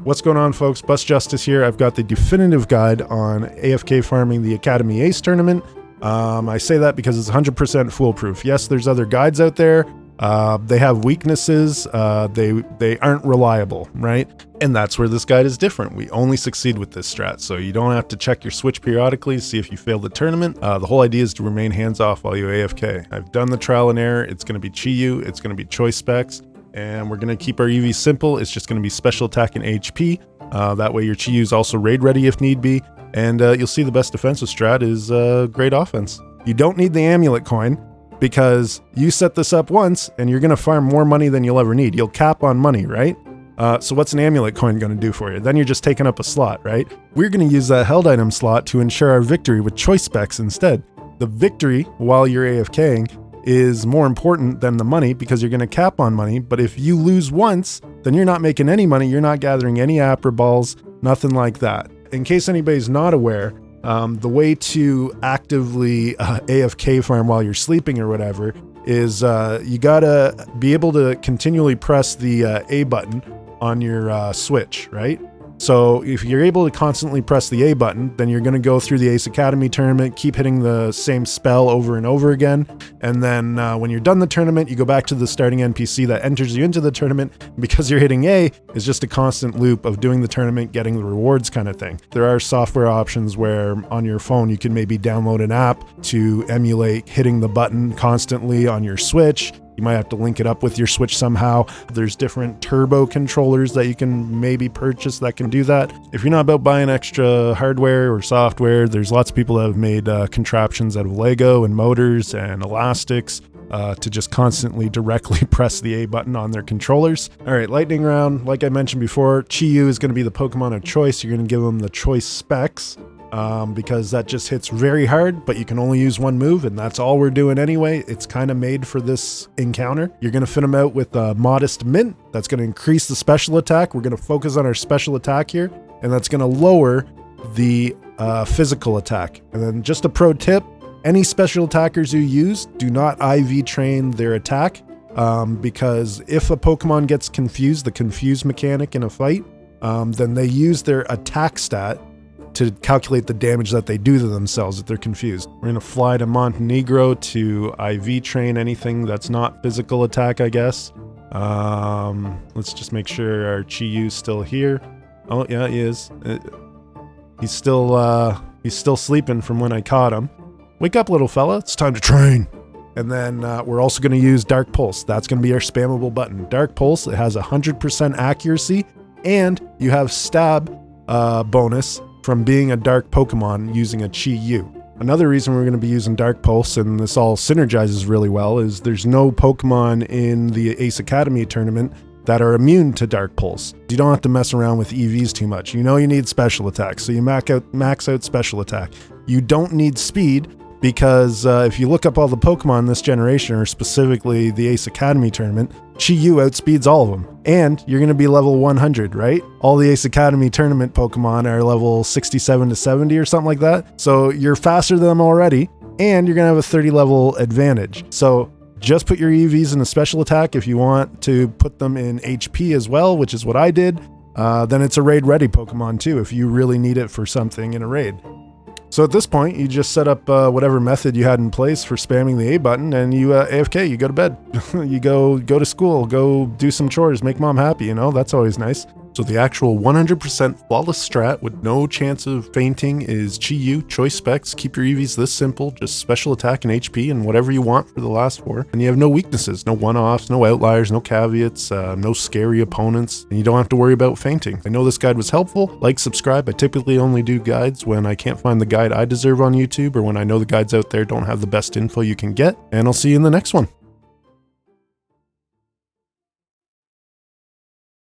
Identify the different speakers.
Speaker 1: What's going on, folks? Bus Justice here. I've got the definitive guide on AFK farming the Academy Ace tournament. I say that because it's 100% foolproof. Yes, there's other guides out there. They have weaknesses. They aren't reliable, right? And that's where this guide is different. We only succeed with this strat, so you don't have to check your switch periodically to see if you failed the tournament. The whole idea is to remain hands-off while you AFK. I've done the trial and error. It's going to be Chi-Yu. It's going to be choice specs. And we're going to keep our EV simple. It's just going to be special attack and HP. That way your Chi-Yu is also raid ready if need be. And you'll see the best defensive strat is great offense. You don't need the amulet coin because you set this up once and you're going to farm more money than you'll ever need. You'll cap on money, right? So what's an amulet coin going to do for you? Then you're just taking up a slot, right? We're going to use that held item slot to ensure our victory with choice specs instead. The victory while you're AFKing is more important than the money because you're going to cap on money. But if you lose once, then you're not making any money. You're not gathering any APRA balls, nothing like that. In case anybody's not aware, the way to actively AFK farm while you're sleeping or whatever is you gotta be able to continually press the A button on your switch, right? So if you're able to constantly press the A button, then you're going to go through the Ace Academy tournament, keep hitting the same spell over and over again. And then when you're done the tournament, you go back to the starting NPC that enters you into the tournament. Because you're hitting A, is just a constant loop of doing the tournament, getting the rewards kind of thing. There are software options where on your phone, you can maybe download an app to emulate hitting the button constantly on your Switch. You might have to link it up with your Switch somehow. There's different turbo controllers that you can maybe purchase that can do that. If you're not about buying extra hardware or software, there's lots of people that have made contraptions out of Lego and motors and elastics to just constantly directly press the A button on their controllers. All right, lightning round. Like I mentioned before, Chi-Yu is going to be the Pokemon of choice. You're going to give them the choice specs. Because that just hits very hard, but you can only use one move, and that's all we're doing anyway. It's kind of made for this encounter. You're going to fit them out with a modest mint. That's going to increase the special attack. We're going to focus on our special attack here, and that's going to lower the physical attack. And then just a pro tip, any special attackers you use, do not IV train their attack, because if a Pokemon gets confused, the confuse mechanic in a fight, then they use their attack stat to calculate the damage that they do to themselves if they're confused. We're going to fly to Montenegro to IV train anything that's not physical attack, I guess. Let's just make sure our Chi-Yu's still here. Oh, yeah, he is. He's still sleeping from when I caught him. Wake up, little fella. It's time to train. And then we're also going to use Dark Pulse. That's going to be our spammable button. Dark Pulse, it has 100% accuracy, and you have stab bonus from being a dark Pokemon using a Chi-Yu. Another reason we're going to be using Dark Pulse, and this all synergizes really well, is there's no Pokemon in the Ace Academy tournament that are immune to Dark Pulse. You don't have to mess around with EVs too much. You know you need special attack, so you max out special attack. You don't need speed, because if you look up all the Pokemon this generation, or specifically the Ace Academy tournament, Chi-Yu outspeeds all of them. And you're going to be level 100, right? All the Ace Academy tournament Pokemon are level 67 to 70 or something like that. So you're faster than them already, and you're going to have a 30 level advantage. So just put your EVs in a special attack. If you want to put them in HP as well, which is what I did, then it's a raid ready Pokemon too, if you really need it for something in a raid. So at this point, you just set up whatever method you had in place for spamming the A button, and you AFK, you go to bed. You go to school, go do some chores, make mom happy, you know, that's always nice. So the actual 100% flawless strat with no chance of fainting is Chi-Yu, choice specs, keep your EVs this simple, just special attack and HP and whatever you want for the last four. And you have no weaknesses, no one-offs, no outliers, no caveats, no scary opponents, and you don't have to worry about fainting. I know this guide was helpful. Like, subscribe. I typically only do guides when I can't find the guide I deserve on YouTube, or when I know the guides out there don't have the best info you can get. And I'll see you in the next one.